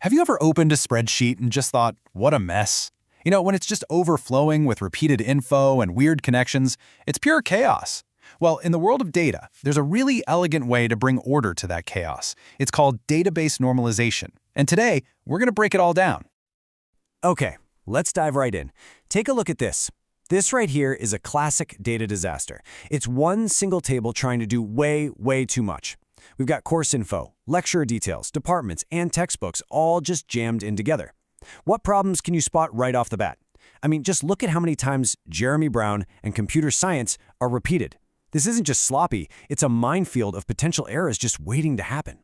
Have you ever opened a spreadsheet and just thought, what a mess? When it's just overflowing with repeated info and weird connections, it's pure chaos. Well, in the world of data, there's a really elegant way to bring order to that chaos. It's called database normalization. And today, we're going to break it all down. Okay, let's dive right in. Take a look at this. This right here is a classic data disaster. It's one single table trying to do way too much. We've got course info, lecturer details, departments, and textbooks all just jammed in together. What problems can you spot right off the bat? I mean, just look at how many times Jeremy Brown and computer science are repeated. This isn't just sloppy, it's a minefield of potential errors just waiting to happen.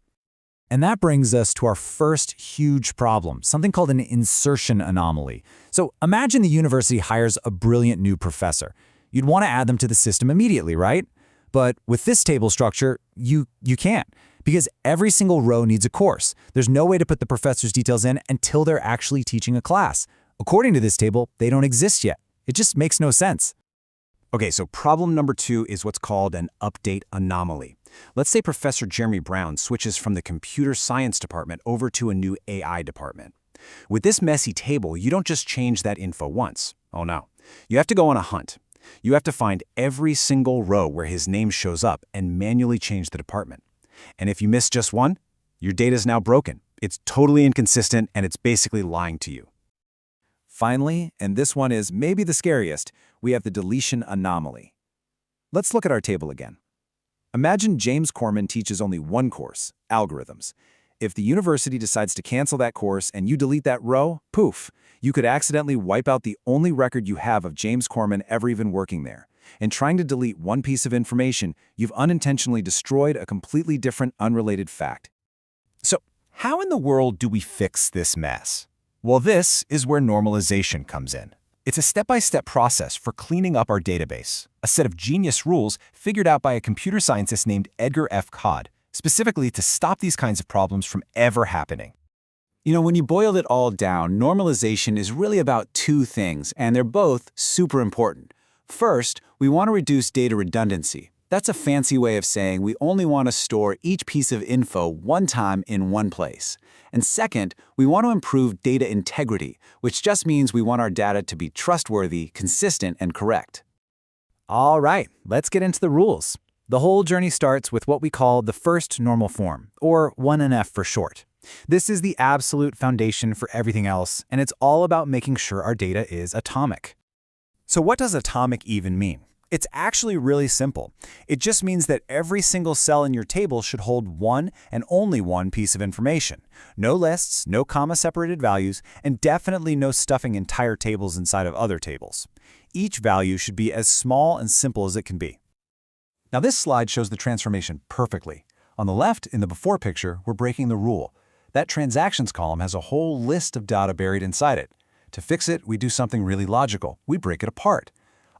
And that brings us to our first huge problem, something called an insertion anomaly. So imagine the university hires a brilliant new professor. You'd want to add them to the system immediately, right? But with this table structure, you can't, because every single row needs a course. There's no way to put the professor's details in until they're actually teaching a class. According to this table, they don't exist yet. It just makes no sense. Okay, so problem number 2 is what's called an update anomaly. Let's say Professor Jeremy Brown switches from the computer science department over to a new AI department. With this messy table, you don't just change that info once. Oh no. You have to go on a hunt. You have to find every single row where his name shows up and manually change the department. And if you miss just one, your data is now broken. It's totally inconsistent and it's basically lying to you. Finally, and this one is maybe the scariest, we have the deletion anomaly. Let's look at our table again. Imagine James Corman teaches only one course, algorithms. If the university decides to cancel that course and you delete that row, poof, you could accidentally wipe out the only record you have of James Corman ever even working there. In trying to delete one piece of information, you've unintentionally destroyed a completely different, unrelated fact. So, how in the world do we fix this mess? Well, this is where normalization comes in. It's a step-by-step process for cleaning up our database, a set of genius rules figured out by a computer scientist named Edgar F. Codd, specifically to stop these kinds of problems from ever happening. When you boil it all down, normalization is really about two things, and they're both super important. First, we want to reduce data redundancy. That's a fancy way of saying we only want to store each piece of info one time in one place. And second, we want to improve data integrity, which just means we want our data to be trustworthy, consistent, and correct. All right, let's get into the rules. The whole journey starts with what we call the first normal form, or 1NF for short. This is the absolute foundation for everything else, and it's all about making sure our data is atomic. So what does atomic even mean? It's actually really simple. It just means that every single cell in your table should hold one and only one piece of information. No lists, no comma-separated values, and definitely no stuffing entire tables inside of other tables. Each value should be as small and simple as it can be. Now this slide shows the transformation perfectly. On the left, in the before picture, we're breaking the rule. That transactions column has a whole list of data buried inside it. To fix it, we do something really logical. We break it apart.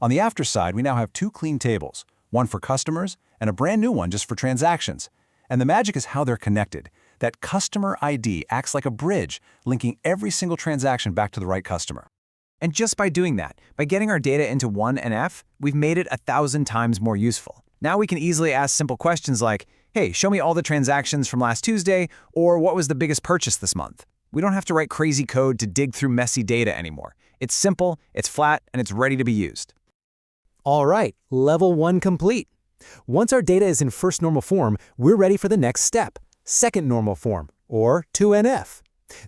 On the after side, we now have two clean tables, one for customers and a brand new one just for transactions. And the magic is how they're connected. That customer ID acts like a bridge, linking every single transaction back to the right customer. And just by doing that, by getting our data into 1NF, we've made it 1,000 times more useful. Now we can easily ask simple questions like, hey, show me all the transactions from last Tuesday, or what was the biggest purchase this month? We don't have to write crazy code to dig through messy data anymore. It's simple, it's flat, and it's ready to be used. All right, level 1 complete. Once our data is in first normal form, we're ready for the next step, second normal form, or 2NF.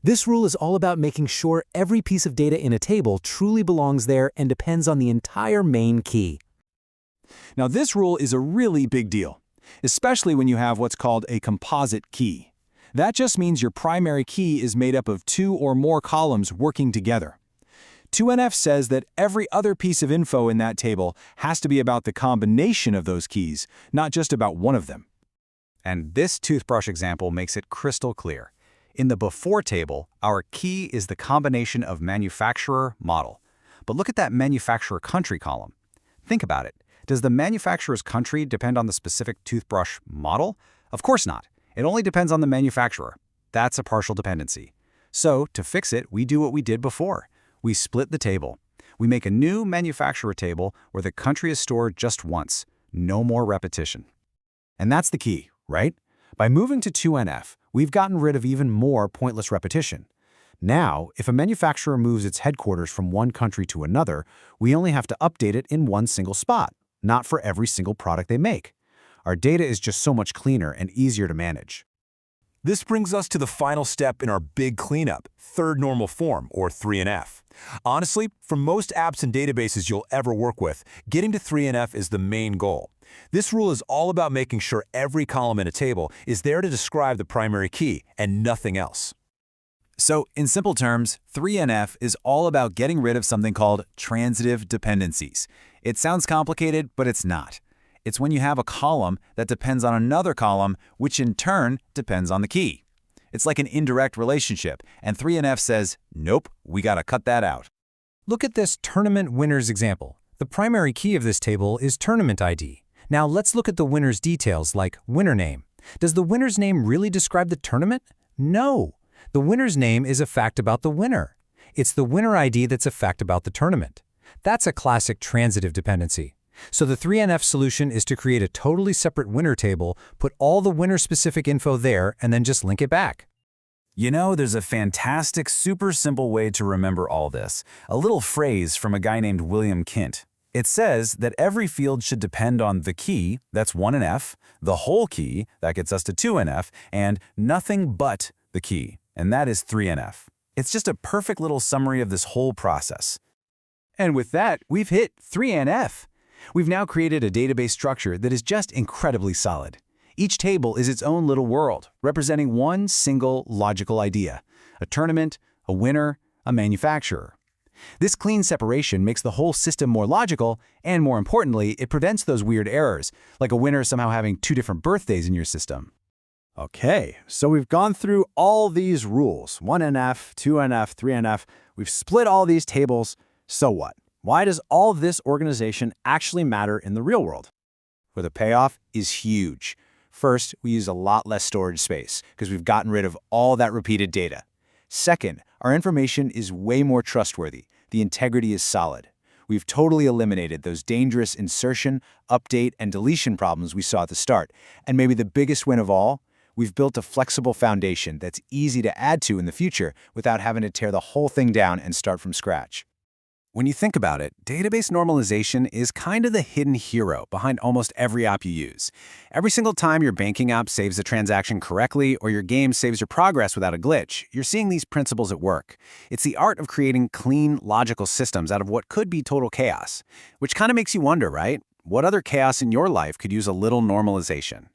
This rule is all about making sure every piece of data in a table truly belongs there and depends on the entire main key. Now this rule is a really big deal, especially when you have what's called a composite key. That just means your primary key is made up of two or more columns working together. 2NF says that every other piece of info in that table has to be about the combination of those keys, not just about one of them. And this toothbrush example makes it crystal clear. In the before table, our key is the combination of manufacturer model. But look at that manufacturer country column. Think about it. Does the manufacturer's country depend on the specific toothbrush model? Of course not. It only depends on the manufacturer. That's a partial dependency. So, to fix it, we do what we did before. We split the table. We make a new manufacturer table where the country is stored just once. No more repetition. And that's the key, right? By moving to 2NF, We've gotten rid of even more pointless repetition. Now, if a manufacturer moves its headquarters from one country to another, we only have to update it in one single spot, not for every single product they make. Our data is just so much cleaner and easier to manage. This brings us to the final step in our big cleanup, third normal form, or 3NF. Honestly, for most apps and databases you'll ever work with, getting to 3NF is the main goal. This rule is all about making sure every column in a table is there to describe the primary key and nothing else. So, in simple terms, 3NF is all about getting rid of something called transitive dependencies. It sounds complicated, but it's not. It's when you have a column that depends on another column, which in turn depends on the key. It's like an indirect relationship, and 3NF says, nope, we gotta cut that out. Look at this tournament winners example. The primary key of this table is tournament ID. Now let's look at the winner's details like winner name. Does the winner's name really describe the tournament? No. The winner's name is a fact about the winner. It's the winner ID that's a fact about the tournament. That's a classic transitive dependency. So the 3NF solution is to create a totally separate winner table, put all the winner-specific info there, and then just link it back. You know, there's a fantastic, super simple way to remember all this. A little phrase from a guy named William Kint. It says that every field should depend on the key, that's 1NF, the whole key, that gets us to 2NF, and nothing but the key, and that is 3NF. It's just a perfect little summary of this whole process. And with that, we've hit 3NF. We've now created a database structure that is just incredibly solid. Each table is its own little world, representing one single logical idea: a tournament, a winner, a manufacturer. This clean separation makes the whole system more logical, and more importantly, it prevents those weird errors, like a winner somehow having two different birthdays in your system. Okay, so we've gone through all these rules, 1NF, 2NF, 3NF. We've split all these tables. So what? Why does all this organization actually matter in the real world? Well, the payoff is huge. First, we use a lot less storage space because we've gotten rid of all that repeated data. Second, our information is way more trustworthy. The integrity is solid. We've totally eliminated those dangerous insertion, update, and deletion problems we saw at the start. And maybe the biggest win of all, we've built a flexible foundation that's easy to add to in the future without having to tear the whole thing down and start from scratch. When you think about it, database normalization is kind of the hidden hero behind almost every app you use. Every single time your banking app saves a transaction correctly or your game saves your progress without a glitch, you're seeing these principles at work. It's the art of creating clean, logical systems out of what could be total chaos. Which kind of makes you wonder, right? What other chaos in your life could use a little normalization?